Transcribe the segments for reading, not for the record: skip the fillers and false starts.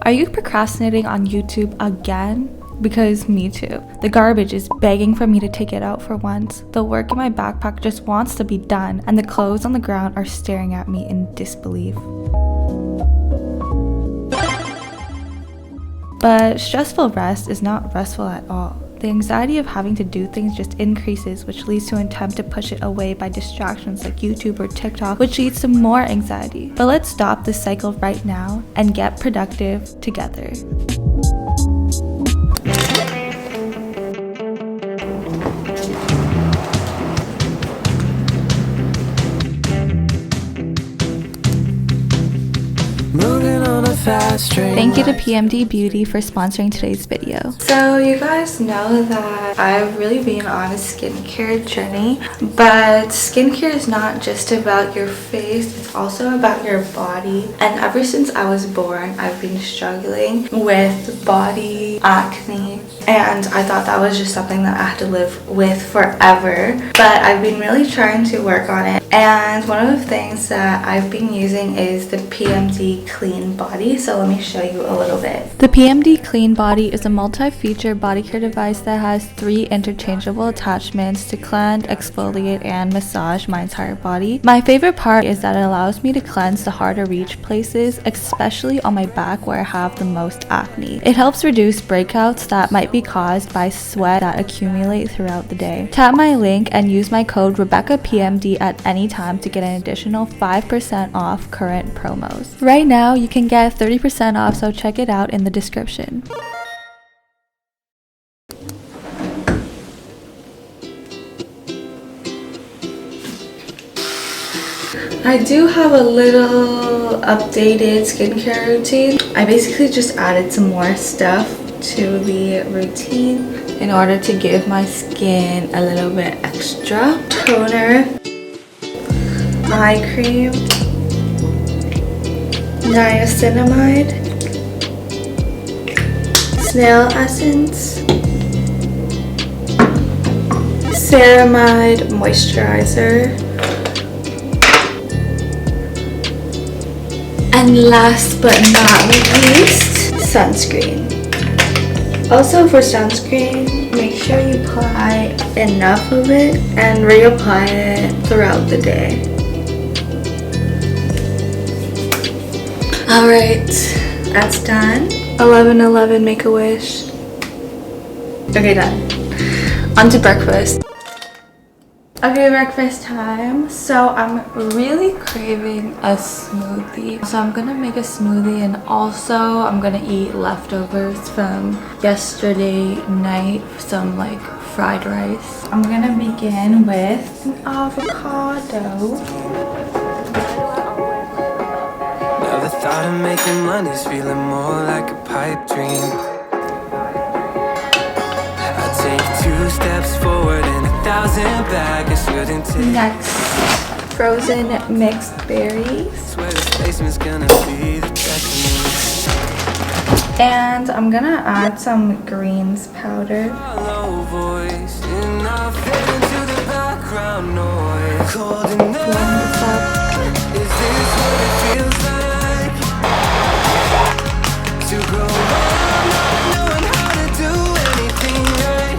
Are you procrastinating on YouTube again? Because me too. The garbage is begging for me to take it out for once. The work in my backpack just wants to be done, and the clothes on the ground are staring at me in disbelief. But stressful rest is not restful at all. The anxiety of having to do things just increases, which leads to an attempt to push it away by distractions like YouTube or TikTok, which leads to more anxiety. But let's stop this cycle right now and get productive together. Thank you to PMD Beauty for sponsoring today's video. So you guys know that I've really been on a skincare journey, but skincare is not just about your face, it's also about your body. And ever since I was born, I've been struggling with body acne, and I thought that was just something that I had to live with forever. But I've been really trying to work on it, and one of the things that I've been using is the PMD Clean Body. So let me show you a little bit. The PMD Clean Body is a multi-feature body care device that has 3 interchangeable attachments to cleanse, exfoliate, and massage my entire body. My favorite part is that it allows me to cleanse the hard to reach places, especially on my back where I have the most acne. It helps reduce breakouts that might be caused by sweat that accumulate throughout the day. Tap my link and use my code RebeccaPMD at any time to get an additional 5% off current promos. Right now, you can get 30% off, so check it out in the description. I do have a little updated skincare routine. I basically just added some more stuff to the routine in order to give my skin a little bit extra. Toner, eye cream, niacinamide, snail essence, ceramide moisturizer, and last but not least, sunscreen. Also for sunscreen, make sure you apply enough of it and reapply it throughout the day. Alright, that's done. 11:11, make a wish. Okay, done. On to breakfast. Okay, breakfast time. So I'm really craving a smoothie. So I'm gonna make a smoothie, and also I'm gonna eat leftovers from yesterday night, some like fried rice. I'm gonna begin with an avocado. Never thought of making money's feeling more like a pipe dream. Take 2 steps forward and 1,000 back. I shouldn't take. Next, frozen mixed berries. Swear this basement's gonna be the death of me. And I'm gonna add some greens powder. Low voice and I'll fade into the background noise. Cold enough. Blend this up. Is this what it feels like? To go around not knowing how to do anything right.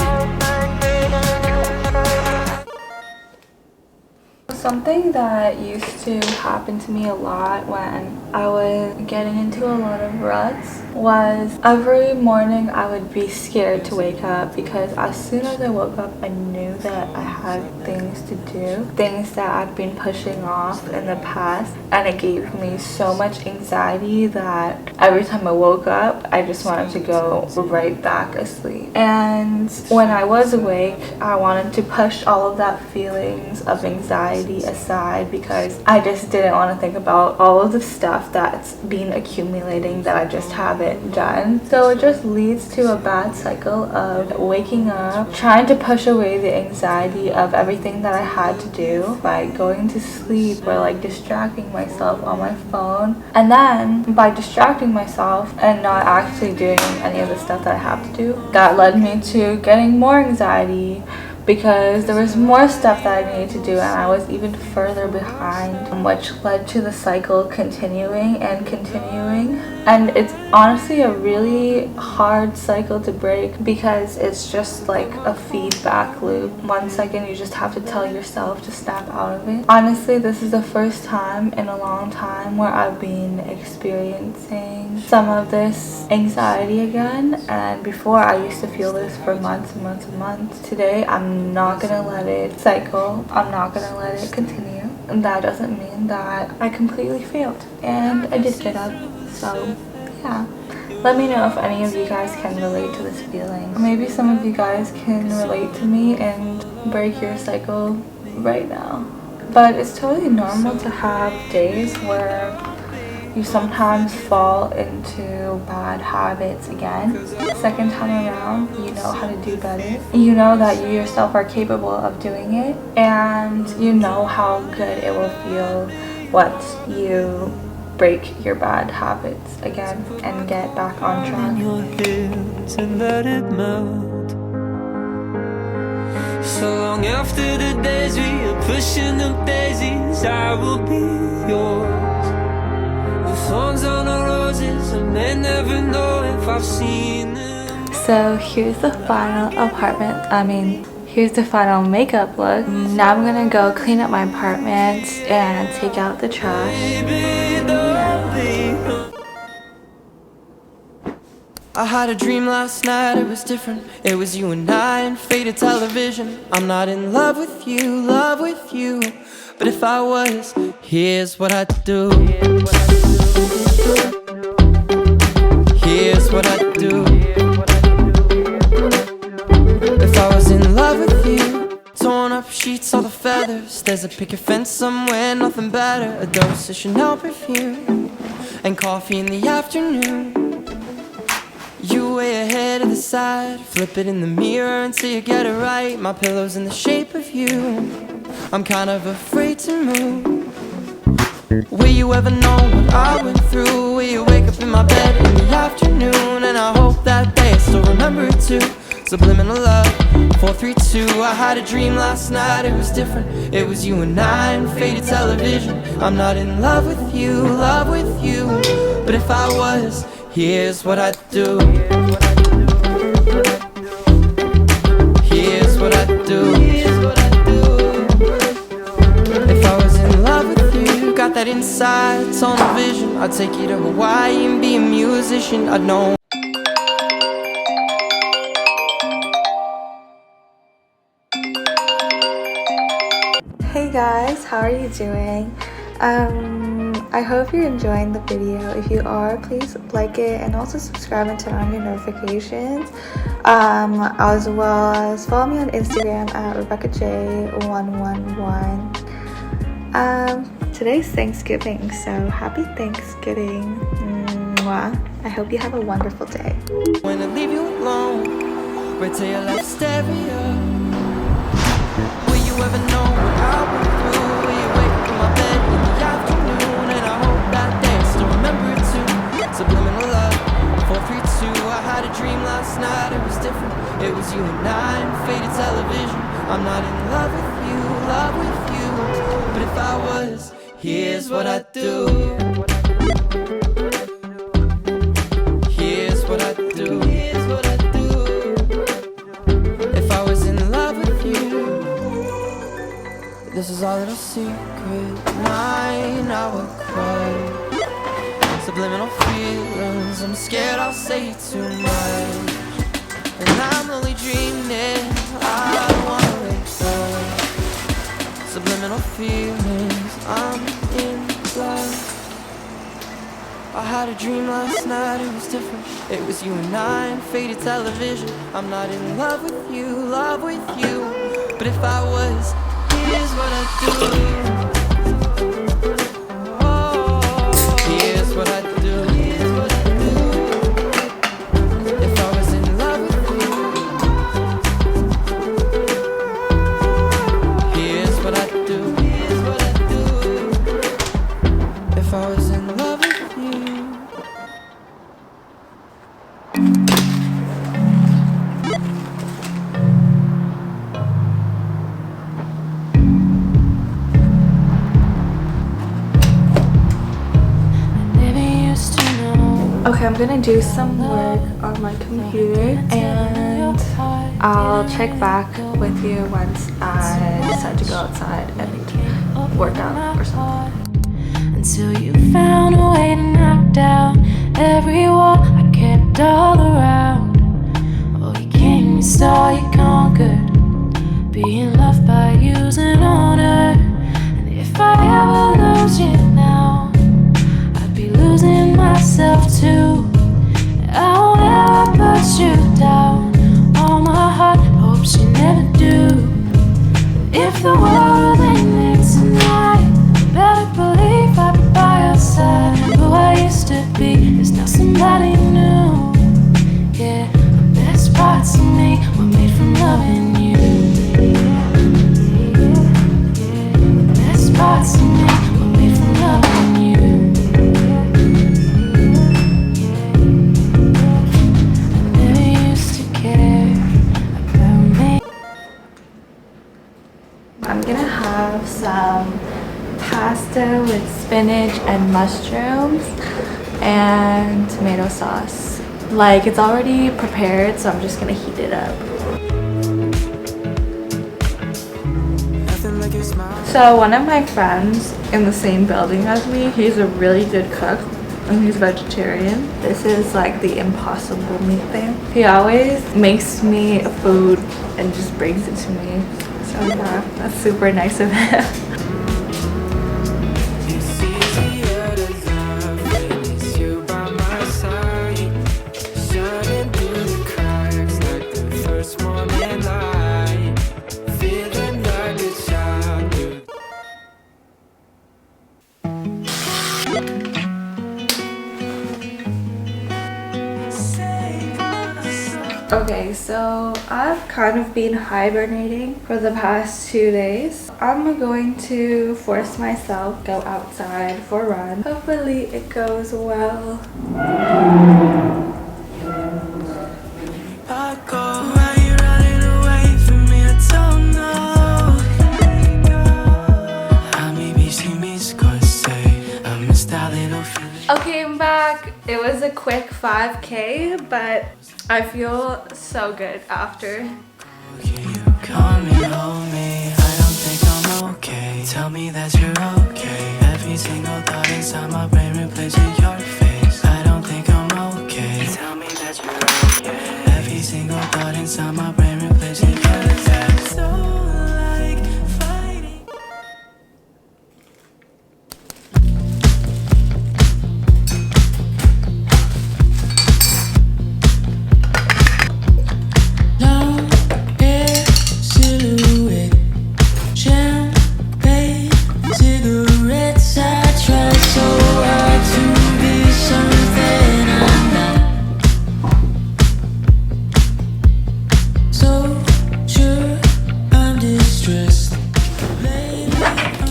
Something that used to happen to me a lot when I was getting into a lot of ruts was every morning I would be scared to wake up, because as soon as I woke up I knew that I had things to do, things that I'd been pushing off in the past, and it gave me so much anxiety that every time I woke up I just wanted to go right back asleep. And when I was awake, I wanted to push all of that feelings of anxiety aside, because I just didn't want to think about all of the stuff that's been accumulating that I just haven't done. So it just leads to a bad cycle of waking up, trying to push away the anxiety of everything that I had to do by going to sleep or like distracting myself on my phone, and then by distracting myself and not actually doing any of the stuff that I have to do, that led me to getting more anxiety, because there was more stuff that I needed to do and I was even further behind, which led to the cycle continuing and continuing. And it's honestly a really hard cycle to break because it's just like a feedback loop. 1 second you just have to tell yourself to snap out of it. Honestly, this is the first time in a long time where I've been experiencing some of this anxiety again, and before I used to feel this for months and months and months. Today I'm not gonna let it cycle. I'm not gonna let it continue. And that doesn't mean that I completely failed, and I did get up. So yeah, let me know if any of you guys can relate to this feeling. Maybe some of you guys can relate to me and break your cycle right now. But it's totally normal to have days where you sometimes fall into bad habits again. Second time around, you know how to do better. You know that you yourself are capable of doing it, and you know how good it will feel once you break your bad habits again and get back on track. Your hands and let it melt. So long after the days we are pushing the daisies, I will be yours. Thorns on the roses, I may never know if I've seen them. So here's the final here's the final makeup look. Now I'm gonna go clean up my apartment and take out the trash. I had a dream last night, it was different. It was you and I in faded television. I'm not in love with you, but if I was, here's what I'd do. Here's what I'd do. If I was in love with you, torn up sheets, all the feathers. There's a picket fence somewhere, nothing better. A dose of Chanel perfume and coffee in the afternoon. You way ahead of the side, flip it in the mirror until you get it right. My pillow's in the shape of you. I'm kind of afraid to move. Will you ever know what I went through? Will you wake up in my bed in the afternoon? And I hope that day I still remember it too. Subliminal love, 432. I had a dream last night, it was different. It was you and I in faded television. I'm not in love with you, but if I was, here's what I'd do. Here's what I'd do. If I was in love with you, got that inside tunnel vision. I'd take you to Hawaii and be a musician. I'd know. Hey guys, how are you doing? I hope you're enjoying the video. If you are, please like it and also subscribe and turn on your notifications. As well as follow me on Instagram at RebeccaJ111. Today's Thanksgiving, so happy Thanksgiving. Mwah. I hope you have a wonderful day. When I leave you alone, right to your left stereo. Will you ever know what I went through? Will you wake up in my bed in the afternoon? And I hope that day I still remember it too. Subliminal love, 432. I had a dream last night, it was different. It was you and I in faded television. I'm not in love with you, but if I was, here's what I'd do. Here's what I'd do. If I was in love with you. This is our little secret, 9-hour cry. Subliminal feelings, I'm scared I'll say too much. And I'm only dreaming, I don't wanna wake up. Subliminal feelings, I'm in love. I had a dream last night, it was different. It was you and I in faded television. I'm not in love with you, but if I was, here's what I do. Here's what I do. If I was in love with you, here's what I do. If I was in love with you. Okay, I'm gonna do some work on my computer and I'll check back with you once I decide to go outside and work out or something. Until you found a way to knock down every wall I kept all around. Oh, you came, you saw, you conquered, being loved by you's an honor. And if I ever lose you now, I'd be losing myself too. I won't ever put you down. All my heart hopes you never do. If the world ended tonight, better believe I'd be by your side. Who I used to be is now somebody new. Yeah, the best parts of me were made from loving you. The best parts of me were made from loving you. I never used to care about me. I'm gonna have some pasta with spinach and mushrooms and tomato sauce. Like, it's already prepared, so I'm just gonna heat it up. So one of my friends in the same building as me, he's a really good cook and he's vegetarian. This is like the impossible meat thing. He always makes me food and just brings it to me. So yeah, that's super nice of him. Okay, so I've kind of been hibernating for the past 2 days. I'm going to force myself go outside for a run. Hopefully it goes well. Okay, I'm back. It was a quick 5K, but I feel so good after. Call me, hold me, I don't think I'm okay. Tell me that you're okay. Every single thought inside my brain replacing your face. I don't think I'm okay. Tell me that you're okay. Every single thought inside my brain replacing your face. So like fighting.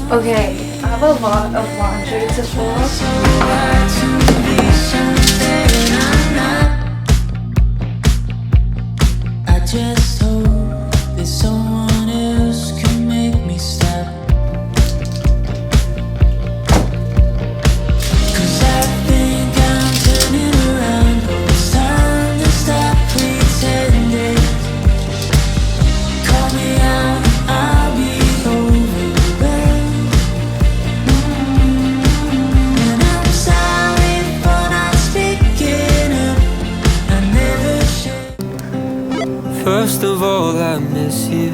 Okay, I have a lot of laundry to fold. I just hope that someone else can make me stop. 'Cause I think I'm turning around. Oh, it's time to stop pretending. Call me out, I'll be overwhelmed. And I'm sorry for not speaking up. I never should. First of all, I miss you.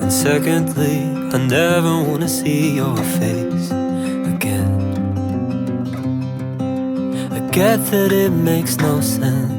And secondly, I never wanna see your face again. I get that it makes no sense.